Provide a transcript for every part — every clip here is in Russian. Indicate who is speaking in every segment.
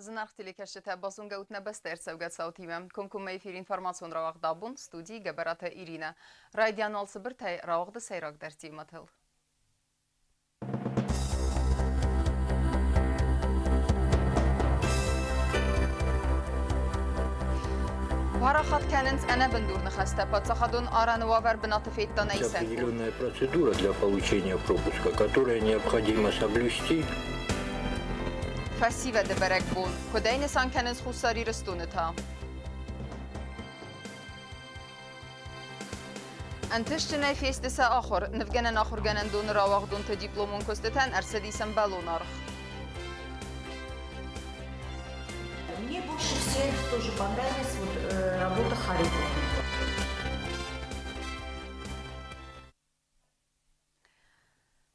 Speaker 1: Znark telekeşete basın gavutne bester sevgat sautimem. Konkum meyfir informasyon ravaq dabun, studi geberata Irina. Radyan alsı bir tay ravaqda seyrak dersi matıl. Парахат Кеннинс она бендурна хаста подсахадун арануавер бенатофейта нейсен.
Speaker 2: Определенная процедура для получения пропуска, которая необходимо соблюсти.
Speaker 1: Фасиве de berek bun. Kudeyne san Kennins khusari restuneta. انتشتنا في استساء آخر نفجنا آخر جنن دون راوغ دون تدبلومون كستتان أرسدي سنبالونارخ.
Speaker 3: Мне больше всех тоже понравилась работа Харькова.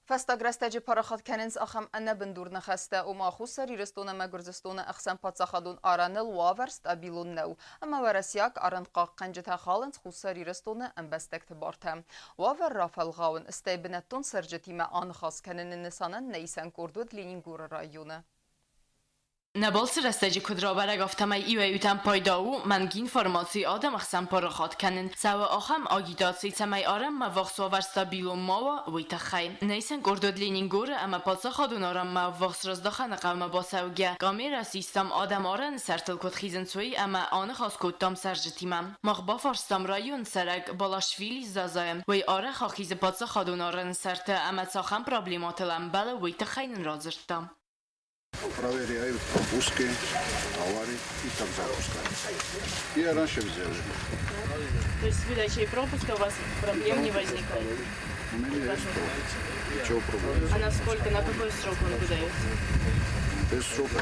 Speaker 1: فاستغرستج پارخات کننز اخم انه بندور نخسته و ما خسری رستونه مگرزستونه اخسن پاتساخدون آرانل واورست ابیلون نو اما ورسیاک آرنقاق قنجتا خالنز خسری رستونه ام بستکت بارتم واور رافل غاون استیبنتون سرجتی ما آن خاص کنن نسانن نیسن کردود لینینگور رایونه
Speaker 4: نبالس رستجی کدرا برگ افتمای ایوه ایتم پایداو منگین فرماسی آدم اخسن پارخات کنن سوا آخم آگیداد سیتمای آرم مواقس وارستا بیلو ماوا ویتا خی نیسن گردود لینینگور اما پالسا خادون آرم مواقس رزداخن قوم باسوگه گامیر سیستم آدم آرن سرتل کد خیزن سوی اما آن خاص کدتام سرجتیمم مخبا فارستام رایون سرگ بالاشویلی زازایم وی آره خاخیز پالسا خادون آرن سرت اما ساخم پرابلیماتلم بله ویتا خین رازرتام
Speaker 5: Проверяют пропуски, аварии и так запускают. Я раньше взял.
Speaker 4: То есть с выдачей пропуска у вас проблем не возникает?
Speaker 5: У меня есть пропуск. Ничего проблем.
Speaker 4: А насколько, на какой срок он выдается?
Speaker 5: Без срока.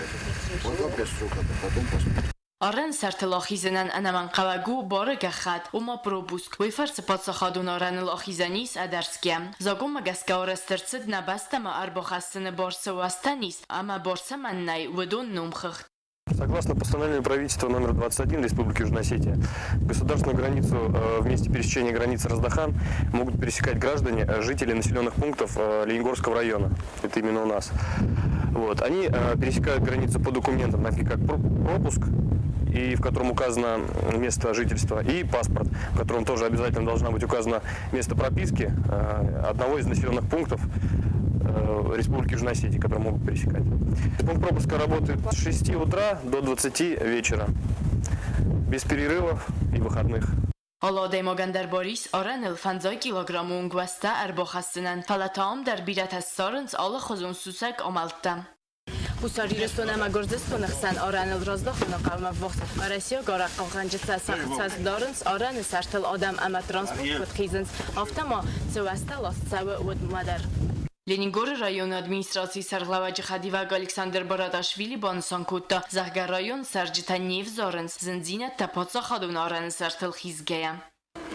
Speaker 5: Пока без срока, потом посмотрим.
Speaker 4: آرن سرت لاخیزنن انمان قواگو بارگ خد و ما پروبوسک وی فرس پادساخادون آرن لاخیزنیس ادرسکیم زاگو مگسکه آرسترسد نبسته ما اربا خستن بارسه وستنیس اما بارسه من نی ودون نومخخت.
Speaker 6: Согласно постановлению правительства номер 21 Республики Южная Осетия, государственную границу в месте пересечения границы Раздахан могут пересекать граждане, жители населенных пунктов Ленигорского района. Это именно у нас. Вот. Они пересекают границу по документам, такие как пропуск, и в котором указано место жительства, и паспорт, в котором тоже обязательно должна быть указано место прописки одного из населенных пунктов Республики Южной Осетии, которые могут пересекать. Пункт пропуска работает с 6 утра до 20 вечера, без перерывов и выходных.
Speaker 4: حالا مگن در باریس آرن الفنزای کیلوگرامون گوسته اربا خستنن فلتام در بیرت از سارنس آل خزون سوسک عملتم. خساری رستونه مگرزستون خسن آرن الرازداخون قوم وقت آرسیا گارق قنجت سخت ساز دارنس آرن سرتل آدم اما ترانسپورت کد خیزنس افتما سوسته لاست سوه ود مادر. لینینگور رایون ادمینستراسی سرغلواج خدیوگ الکساندر براداشویلی بانسان کوتا زهگر رایون سرجتا نیف زارنس زنزینه تپاتسا خادون آرن سرتل خیزگیم.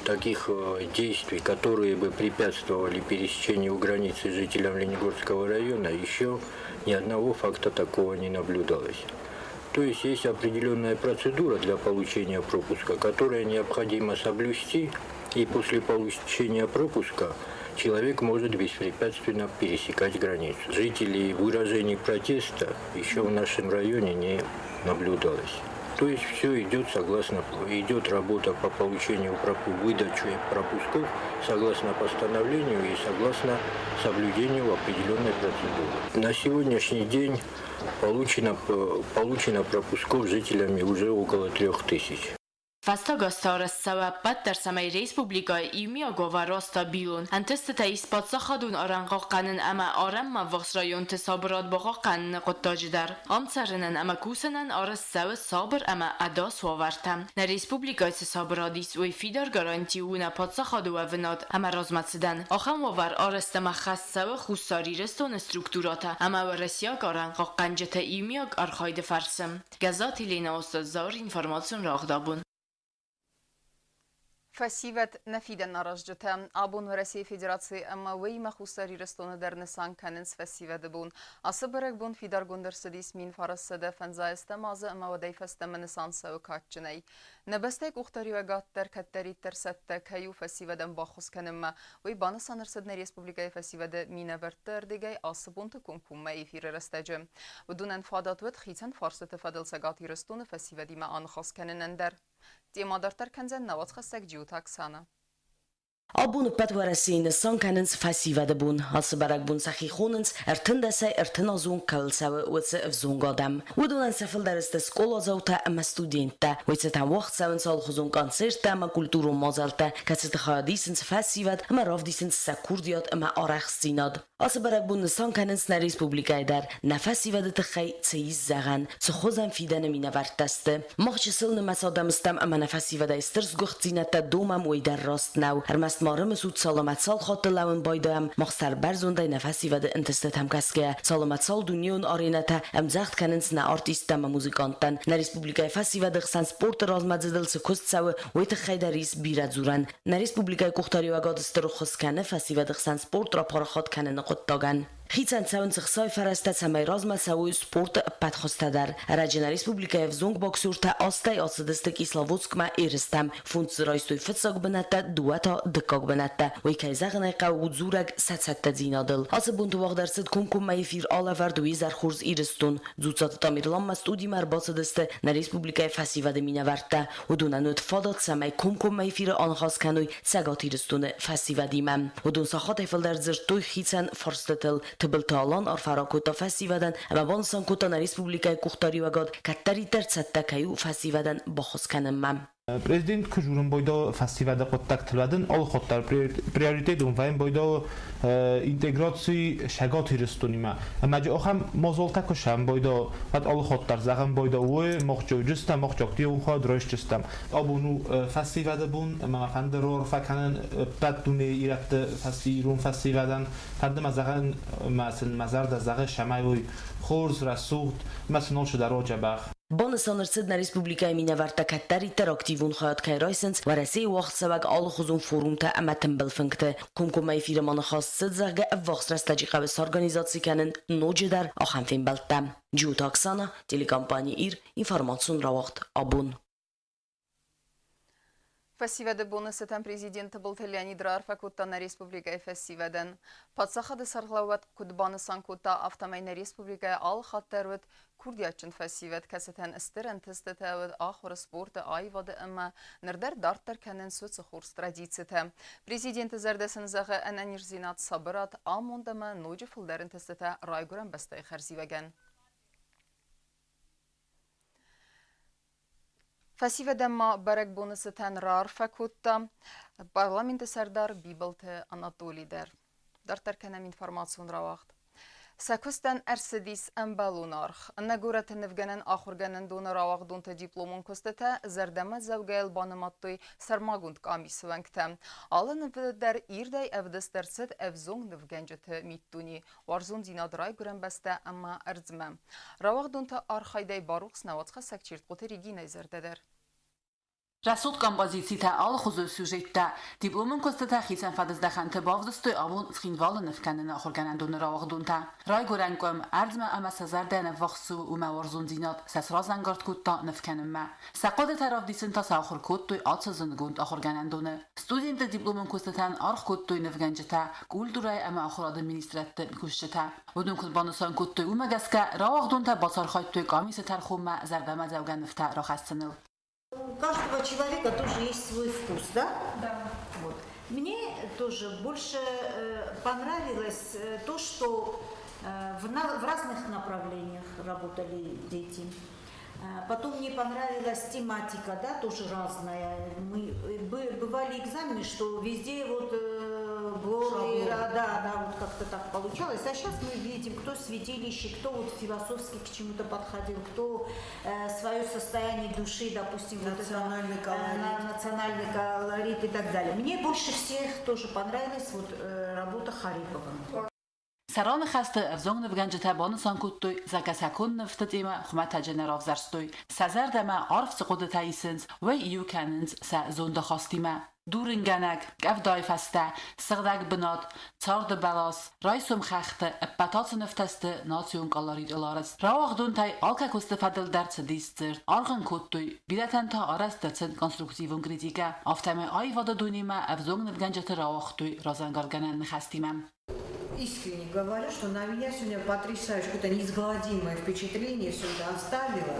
Speaker 2: Таких действий, которые бы препятствовали пересечению границы жителям Ленигорского района, еще ни одного факта такого не наблюдалось. То есть есть определенная процедура для получения пропуска, которая необходимо соблюсти, и после получения пропуска человек может беспрепятственно пересекать границу. Жителей выражений протеста еще в нашем районе не наблюдалось. То есть все идет идет работа по получению выдачи пропусков согласно постановлению и согласно соблюдению определенной процедуры. На сегодняшний день получено пропусков жителями уже около 3000.
Speaker 4: فاستاگاستار سوابت در سمای ریسپوبلیکای ایمیا گوه راستا بیلون انتست تا ایسپاد ساخدون آرنقا قنن اما آرم موقس رایون تسابرات باقا قنن قطاج در آم سرنن اما کوسنن آرس سو سابر اما ادا سوورتم نه ریسپوبلیکای سابرادیس وی فیدار گارانتی و نپاد ساخدو و وناد اما رازمت سدن آخم وور آرست مخص سو خوستاری رستون استرکتوراتا اما ورسیاک آرنقا قنجت ایمیاک آرخاید فرسم گزاتی لینا استازار اینفرماسیون راغدابون
Speaker 1: Фасивет нафиден наражджете. Абун в России Федерации Аммавей Махусари Рестона Дернесан Каненс Фасивет бун. Асыбырек бун Фидар Гундерсидис Мин Фарасседе Фензаесте Мазы Амавадей Фестеменесан Саукатчиней. Небестек Ухтари Вегаттер Каттери Терсетте Каю Фасиведен Бахус Канемма. Вей Банасан Рседне Республикай Фасиведе Миневертер Дигей Асыбунты Кумкумма Эфир Рестеджи. ودون انفادات ود خیتن فارسته فدل سگاتی رستون فسیودی ما آنخاص کننندر. دیما دارتر کنزن نوات خستک جیوتاک سانه.
Speaker 7: Abun patwarasine sankanens fasiva bun hasbarak bun sakhihunens ertendese ertenazun kalsawe wetse evzungadam wudunan sefel derste skola zauta ama studenta wetsetan wacht sawen sal khuzun koncerta ama kulturu mazalta kaset khadisens fasivat ama ravdisens sakurdiat ama arakhsinad asbarak bun sankanens na respublika der nafasivat tkhay tsiz zagan tkhozan fidan mina vartaste machselne masadamstam ama nafasivat isters guchtzinata domam we der rastnau مارم سود سلامت سال خاطر لون بایدم مخسر برزونده نفسی و ده انتستت هم کسکه سلامت سال دنیون آرینته هم زخت کننس نه آرتیستم و موزیکانتن نه ریسپوبلیکای فسی و ده خسن سپورت رازمزدل سکست سو ویت خیده ریس بیرد زورن نه ریسپوبلیکای کختاری و گادستر خست کنه فسی و ده خسن سپورت را پارخات کنه نقد داگن خیتن سوون سخصای فرسته سمی رازم سوی سپورت پدخسته در رجن ریسپوبلیکای فزونگ باکسور تا آستای آسدستک اسلاوسک ما ایرستم فونت رایستوی فتساق بنته دوتا دکاق بنته وی که زغنه قوود زورگ ست زینادل آس بونت واق درست کم می فیر آلا وردوی زرخورز ایرستون زودزات تامیرلام مستودی مر باسدسته نه ریسپوبلیکای فسی و دمینه ورته و دونه نوت فادات سمی کم می فیر آنخاص کنوی سگات ایرستون فسی و دیمم و دون ساخات ایفل در زرتوی خیتن فرستتل تبل تالان آرفراکوتا فسیودن اما بانسان کوتا نا ریسپوبلیکای کوختاری وگاد کتری ترسته کیو فسیودن بخوز کنم
Speaker 8: Prezident kujurun boyda festivada qottak tilwadin al xottar prioritetun vayn boyda integratsiya shagot hiristonima amaji oxam mozolta kosham boyda hat al xottar zagam boyda we moqjojistam moqjokti u xod roshtistam abunu festivada bun ma fanderor fakanan patune irakte festirun festivadan fandem zagan masel mazarda zaga shamayoy khorz rasut masnol shdarojabakh
Speaker 7: بانسان رسد نا ریسپوبلیکای مینورتا کتری تراکتیوون خواهد که رایسنس و رسی وقت سوگ آل خوزون فوروم تا اما تنبل فنکته کمکمای فیرمان خاص سد زرگه وقت رست لجیقه بس ارگانیزاتسی کنن نوجه در آخم فین بلتم جو تاکسانا تلیکامپانی ایر اینفارماتسون را وقت آبون
Speaker 1: Фасиведе бонусетен президенті бұлты Леонид Рарфакутта на республикай фасиведен. Патсахады сарғлауат күдбанысан кутта автомайна республикай ал хаттарвет Курдиятчын фасивет кәсетен істерін тістетәует ахыры спорты айвады әмі нірдер дарттар кәнін сөтсі хорс традицияты. Президенті зәрдесін зағы әнәнір зинат сабырат амондамы нойжы фылдарын тістеті райгуран бастай қарзивеген. Фасиведен ма барак бонусы тән Рарфакутта парламенті сәрдар Бибалты Анатолийдер. Дарттар кәнәм информацион равақт. Сәкөстен әрсідіс әмбәлунарх. Нәгүрәті невгенен ахургенен доны равақ донты дипломын көстеті зәрдәмі зәугәйл баныматтой сармагунд камисі вәңкті. Алын вәддер ирдай әвдістерсід әвзоң невгенжеті миттуни. Варзун зинадырай көрен бәсті әмма әрдзімі. Равақ донты архайдай баруқ сынаватқа сәкчерт қоты регина зәрдәдер.
Speaker 4: Расуд композициите ал хузу сюжетта дипломын костата хисен фадыздаханты бавдыстой авун схинвалы нефканына хорганандуны равагдунта. Рай горенком ардма ама сазарден вахсу ума варзун динат сесразан гардкутта нефканымма. Сақоды тараф дисин та сахур куттуй атсызын гунд ахорганандуны. Студенты дипломын костатан арх куттуй нефганжата культурай ама ахор администратты кушчата. Удун кутбанусан куттуй ума гаска равагдунта басархайтуй камисы тархумма зардама завган нефта рахассыныл.
Speaker 3: У каждого человека тоже есть свой вкус, да? Да. Вот. Мне тоже больше понравилось то, что в разных направлениях работали дети. Потом мне понравилась тематика, да, тоже разная. Мы бывали экзамены, что везде вот горы, да, вот как-то так получалось. А сейчас мы видим, кто святилище, кто вот философски к чему-то подходил, кто свое состояние души, допустим, национальный колорит и так далее. Мне больше всех тоже понравилась вот работа Харипова.
Speaker 4: سران خسته افزون نفگنج تبان سانکوتوی زکسکون نفتت ایما خمت جنراف زرستوی سزر دما عرف سقود تایسنز و ایو کننز زونده خواستیما دورنگنگ گف دای فسته سغدگ بناد تارد بلاس رایسوم خخته بطاط نفتسته ناسیون کالارید الارس راوغ دون تای آلکا کست فدل درس دیستر آرغن کوتوی بیدتن تا آرس درسن کنسترکتیون کریتیکا آفتمه آی وادا دونیما افزون نفگنج تراوغ توی رازنگارگنن نخستیمم.
Speaker 3: Искренне говорю, что на меня сегодня потрясающее, какое-то неизгладимое впечатление все это оставило,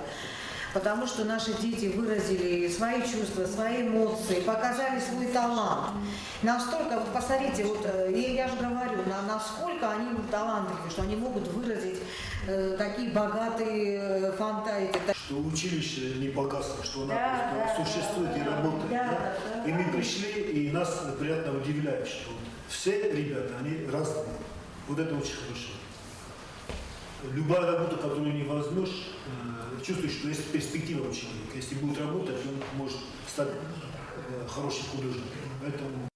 Speaker 3: потому что наши дети выразили свои чувства, свои эмоции, показали свой талант. Настолько, посмотрите, вот я же говорю, насколько они талантливы, что они могут выразить такие богатые фантазии.
Speaker 9: Что училище не погасло, что оно просто существует и работает. Да? И мы пришли, и нас приятно удивляет, что все ребята, они разные. Вот это очень хорошо. Любая работа, которую не возьмешь, чувствуешь, что есть перспектива у человека. Если будет работать, он может стать хорошим художником. Поэтому...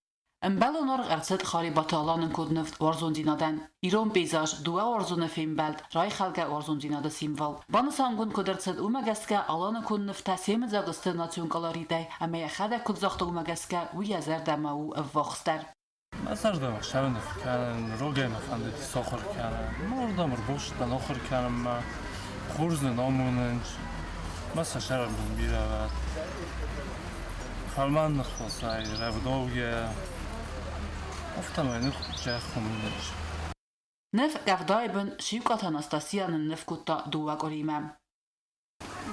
Speaker 4: امبالو نار ارصد خاری باتالان کود نفت وارزون دینادن ایران پیزاج دو وارزون فیلم بلد رای خلق وارزون دیناده سیموال بان سانگون کدرصد او مگسکه آلان کود نفت سیم زاگست ناسیون کالاریده اما یخده کد زاخت او مگسکه و یزر دم او افواخستر
Speaker 10: مثلا دارم شبنه فکرن روگه نفنده ساخر کردن مردم رو باشتن آخر کردن ما خورز ناموننج مثلا شرم بیرود خالمان نخواستای رودوگه افتم جه خمونج
Speaker 4: نف гавдайбен шивката Анастасия неф кута дуа горимам.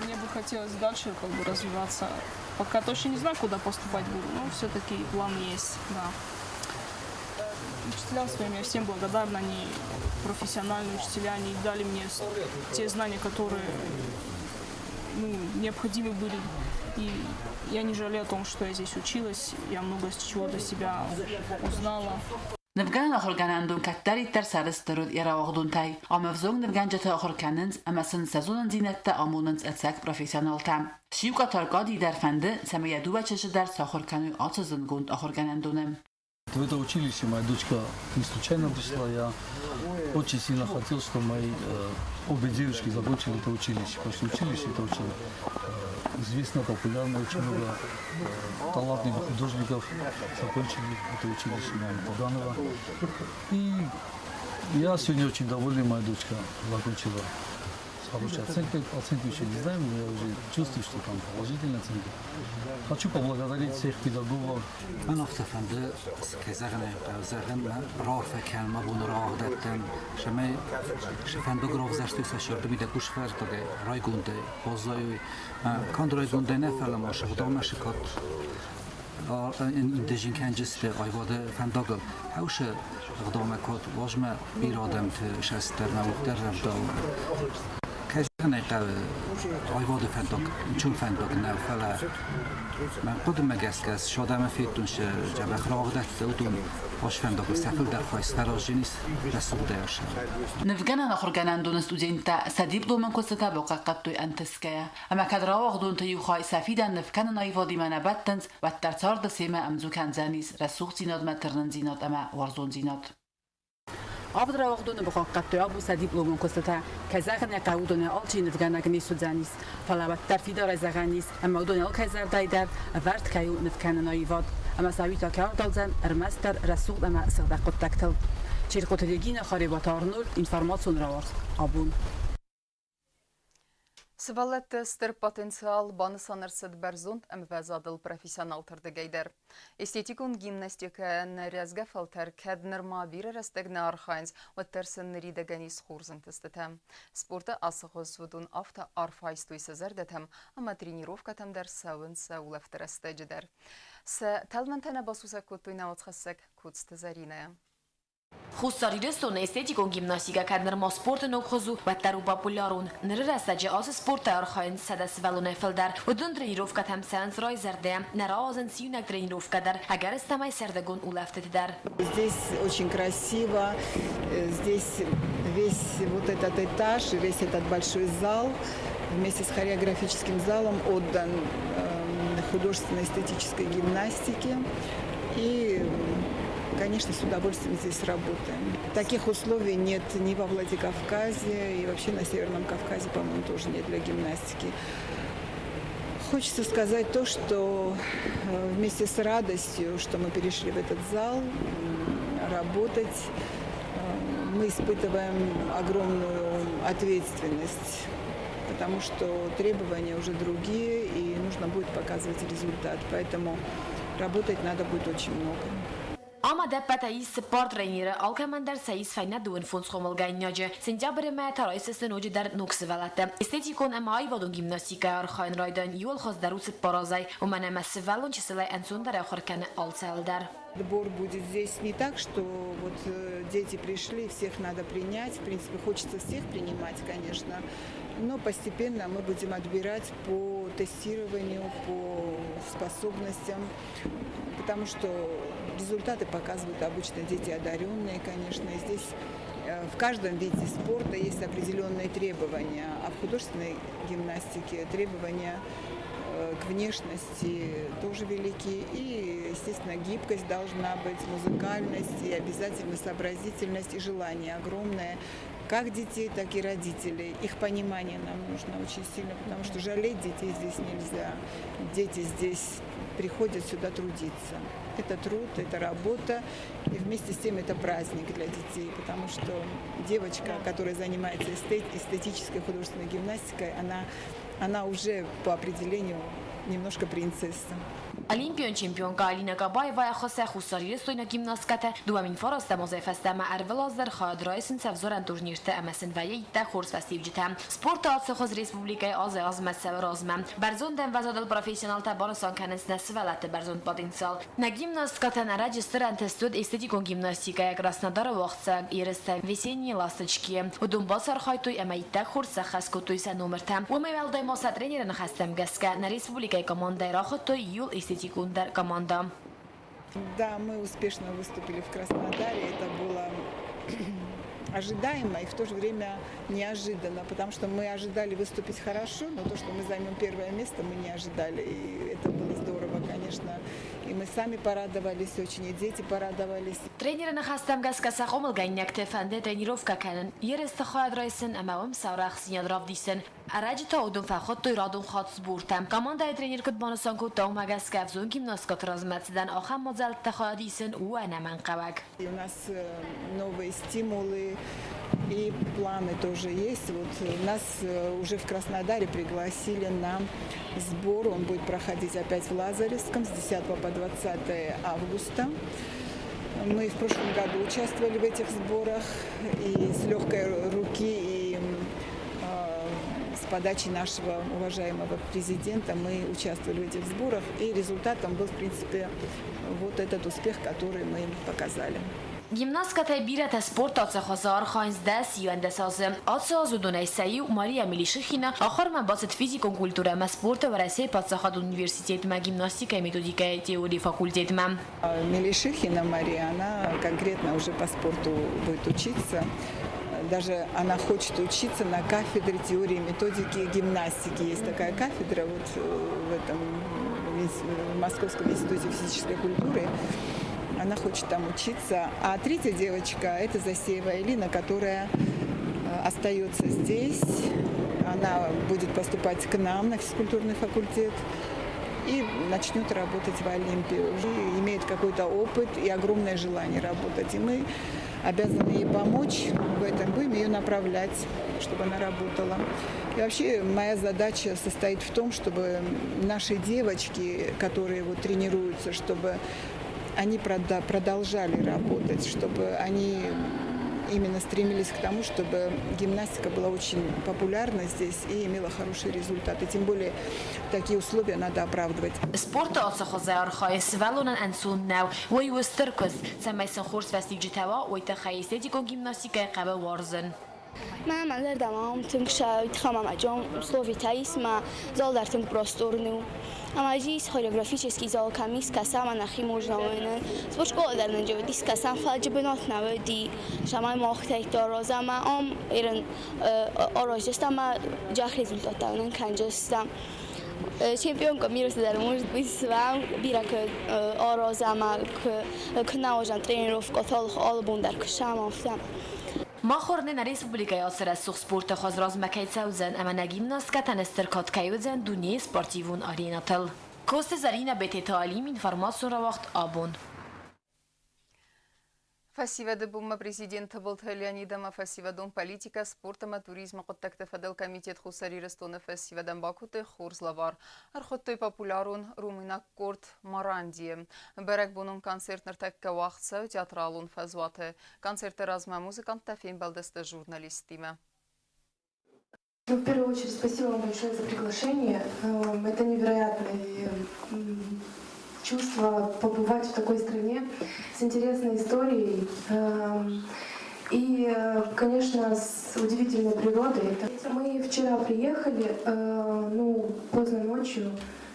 Speaker 11: Мне бы хотелось дальше как бы развиваться. Пока точно не знаю, куда поступать буду, но все-таки план есть, да. Учителям своим я всем благодарна, они профессиональные учителя, они дали мне те знания, которые необходимы были. И я не жалею о том, что я здесь училась, я много чего для себя узнала.
Speaker 4: نفگان آخر کنندون کتری تر سرسترود یراغدون تای آمفزون نفگانجت آخر کنند اما سن زینت تا آمونند اتساق پروفیسیونال تام شیو کاتارگادی در فنده سمیه دو بچش در ساخر کنو آتزن گوند آخر کنندونم.
Speaker 12: В это училище моя дочка не случайно пришла. Я очень сильно хотел, чтобы мои обе девушки закончили это училище. Потому что училище это очень известно, популярно, очень много талантливых художников закончили это училище имени Буданова. И я сегодня очень доволен, моя дочка закончила хорошие оценки. Оценки еще не знаем, но я уже чувствую, что там положительные оценки. Хочу поблагодарить всех педагогов.
Speaker 13: من افتفنده که زغن راه فکر ما بون راه دادن شفن بگراه زشتی سشورد میده گوش فرد داده رای گونده بازای کاند رای گونده نفعل ما شخدام شکات این دژین کنجسته آیواده فنداگل هوش اقدام کات واجمه بیرادم ته شست در نوکتر رفدام كجانا عيواد فندق چون فندق نفلا من قدم مجسكس شادم فيتونش جب خراغ دست ودون باش فندق سفل در خواست فراجینیس رسول داشت.
Speaker 4: نفجنا نخر جنان دون استودنت سديب دو من كستا بقى قطو أنتسكيا أما كدرا وغدون تيو خاي سفيدا نفكنا نايفادي من باتنز والترتار دسيمة أمزو كان زانيس رسوخ زينات مترن زينات أما ورزون زينات. أفضل وقتون بقى قطع أبو سديب لومن كستا كزاغن يقعدون ألتي نفجنا جنيس ودانيس فلا بترفيد رزاغنيس أما دون الكزار دايدر أفرد كيو نفكنا نايفاد أما سويتا كاردالزن أرمستر رسول أما صدق التكتل شركة اليجين خاربة أرنولد إنفورماسيون راوس أبون
Speaker 1: Свалетте стер потенциал баны санырсыд бәрзунд әмвәзадыл профессионал тұрды гейдер. Эстетикун гимнастика нәрязға фалтар кәднірма бірі рәстігні архайнз өттерсін ніридегенис хурзын тістітім. Спорты асығы судун авто арфайстуй сізердетім, ама тренировка тәмдер сәуін сәуләфті рәстәжідер. Сә тәлментәне басуса көттуйна отқасық көтсті заринaya.
Speaker 7: Хуссарирестон эстетикон гимнастика каднерма спорт нокхозу ваттару популярун нррасаджи ас спорт архайн садас валуне филдар удун тренировка тамсанс райзерде наразен сюнак тренировка дар агар стамай сердагон улафтедар.
Speaker 14: Здесь очень красиво, здесь весь вот этот этаж, весь этот большой зал вместе с хореографическим залом отдан художественно-эстетической гимнастике. И конечно, с удовольствием здесь работаем. Таких условий нет ни во Владикавказе, и вообще на Северном Кавказе, по-моему, тоже нет для гимнастики. Хочется сказать то, что вместе с радостью, что мы перешли в этот зал, работать, мы испытываем огромную ответственность, потому что требования уже другие, и нужно будет показывать результат. Поэтому работать надо будет очень много.
Speaker 4: آمده پتایی سپار ترینیر آلکمندر سعیس فینه دون فونس خمال گیناجه سنجابر ما ترایس سنوج در نوکس ولته استیتی کن امای ودون گیمناستیکا ارخاین رایدن یول خاص دروس پارازای و من مسولون چسلای انسون در آخر کنه آلسال در
Speaker 14: Отбор будет здесь не так, что вот дети пришли, всех надо принять. В принципе, хочется всех принимать, конечно, но постепенно мы будем отбирать по тестированию, по способностям, потому что результаты показывают обычно дети одаренные, конечно, и здесь в каждом виде спорта есть определенные требования, а в художественной гимнастике требования к внешности тоже велики. И, естественно, гибкость должна быть, музыкальность и обязательно сообразительность и желание огромное как детей, так и родителей. Их понимание нам нужно очень сильно, потому что жалеть детей здесь нельзя. Дети здесь приходят сюда трудиться. Это труд, это работа, и вместе с тем это праздник для детей, потому что девочка, которая занимается эстетической художественной гимнастикой, она уже по определению немножко принцесса.
Speaker 4: Olimpiyon çempionka Alina Kabayeva xose xusari stoyna gimnastkate دومین فرست مزایفسته ما ارولازر خواهد رایسن سفزورن تورنیرته امسن و ییده خورس فستیو جتم سپورت آتس خوز ریسپوبلیکای آزمت سور آزمم برزوندن وزاد الپروفیسیونال تبارسان کننس نسولت برزوند پاتینسال نگیمناسtkate на регистран тестует эстетикон гимнастика як Краснодар вахтса иресте весенние ласточки у Донбассар хайтуй эмайта хурса хаскотуй са номерта у мевелдай моса тренерен хастем гаска на республикой команда рахотуй юл эстетикон дар команда.
Speaker 14: Да, мы успешно выступили в Краснодаре, это было ожидаемо и в то же время неожиданно, потому что мы ожидали выступить хорошо, но то, что мы займем первое место, мы не ожидали, и это было здорово, конечно, и мы сами порадовались очень, и дети порадовались.
Speaker 4: Тренеры на хастам гаскаса хомл гайняк тефанде тренировка канен, ересте хаяд райсен, амаум саурах синьяд равдисен, араджита удун фахот той радун хат сбуртам. Команда тренер кудбаныстан куттау магаска взун гимнастикат разматсидан ахам модзал тахадисен у анаман кавак.
Speaker 14: У нас новые стимулы и планы тоже есть. Вот нас уже в Краснодаре пригласили на сбор. Он будет проходить опять в Лазаревском с 10 по 20 августа. Мы в прошлом году участвовали в этих сборах и с легкой руки, и с подачи нашего уважаемого президента мы участвовали в этих сборах. И результатом был, в принципе, вот этот успех, который мы показали.
Speaker 4: Gimnastika birete sport atszahazar hányzde szívendeszazem. Atszahazó donai szájú Maria Milishikina ахар man басет физикон культура ма спорта в России подсахад университет ма гимнастика и методика и теории факультет ма.
Speaker 14: Милишихина Мария, она конкретно уже по спорту будет учиться. Даже она хочет учиться на кафедре теории и методики гимнастики. Есть такая кафедра вот в этом в Московском институте физической культуры. Она хочет там учиться. А третья девочка – это Засеева Элина, которая остается здесь. Она будет поступать к нам на физкультурный факультет и начнет работать в Олимпии. Уже имеет какой-то опыт и огромное желание работать. И мы обязаны ей помочь в этом, будем ее направлять, чтобы она работала. И вообще моя задача состоит в том, чтобы наши девочки, которые вот тренируются, чтобы они продолжали работать, чтобы они именно стремились к тому, чтобы гимнастика была очень популярна здесь и имела хорошие результаты. Тем более такие условия надо оправдывать.
Speaker 4: Спорт отсахозар хаяс валунан ансуннау вой востыркыз самайсан хорс фастиджитава ой тахайстетикон гимнастика қабы варзын.
Speaker 15: من منظر دمام تنگ شاید خمام اجام سلوی تایس ما زال در تنگ پراستورنو اما جیس خوريوغرافيческий зал камис касам анахи можнавенен спорт قادر نجوا دیس کسان فاج بنات نودی شما مختلف دارازم ام ایران آراجستم جاه رزولتات دارن کنجستم Чемпионка мира всегда может быть с вами. Бирак Орозама, Кнаожан, тренировка, Албундар, Кшамовсам.
Speaker 4: ما خورنه در ریسپوبلیکای آسر از سوخ سپورت خواز راز مکید سوزن اما نگیمناست که تنستر کات کیوزن دنیا سپارتیوون آرینا تل. کوست زرینه بیت تعلیم اینفرماسیون را وقت آبون.
Speaker 1: Фасивады бумма президенті болты Леонидама фасивадон политика, спортама, туризма қоттакты фадыл комитет хусари рыстоны фасивадан бакуты хорзлавар. Архоттой популярун румына корт Марандия. Бәрәк бұның концертнер тәкке вақытса театралун фазваты. Концерты разма музыкант тафен балдысты журналистиме.
Speaker 16: В первую очередь, спасибо вам большое за приглашение. Это невероятное чувство побывать в такой стране с интересной историей и, конечно, с удивительной природой. Мы вчера приехали, поздно ночью,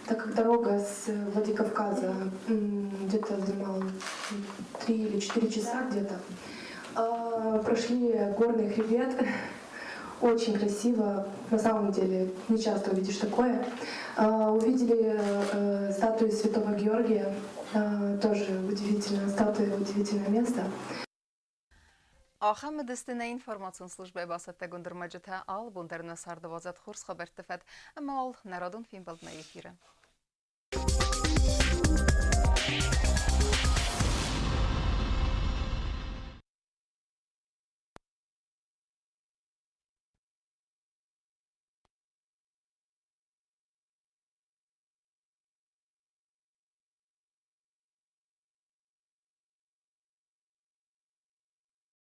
Speaker 16: так как дорога с Владикавказа где-то занимала 3 или 4 часа где-то. Прошли горный хребет. Очень красиво, на самом деле, не часто увидишь такое. Увидели статую Святого Георгия, тоже удивительно, статуя, удивительное место.
Speaker 1: آخر مدستنا اینفرماسیون службы басатта гундырмаджыта ал бундарна сардывазат хорс хабар тефет, amma al нарадун фин балдна эфиры.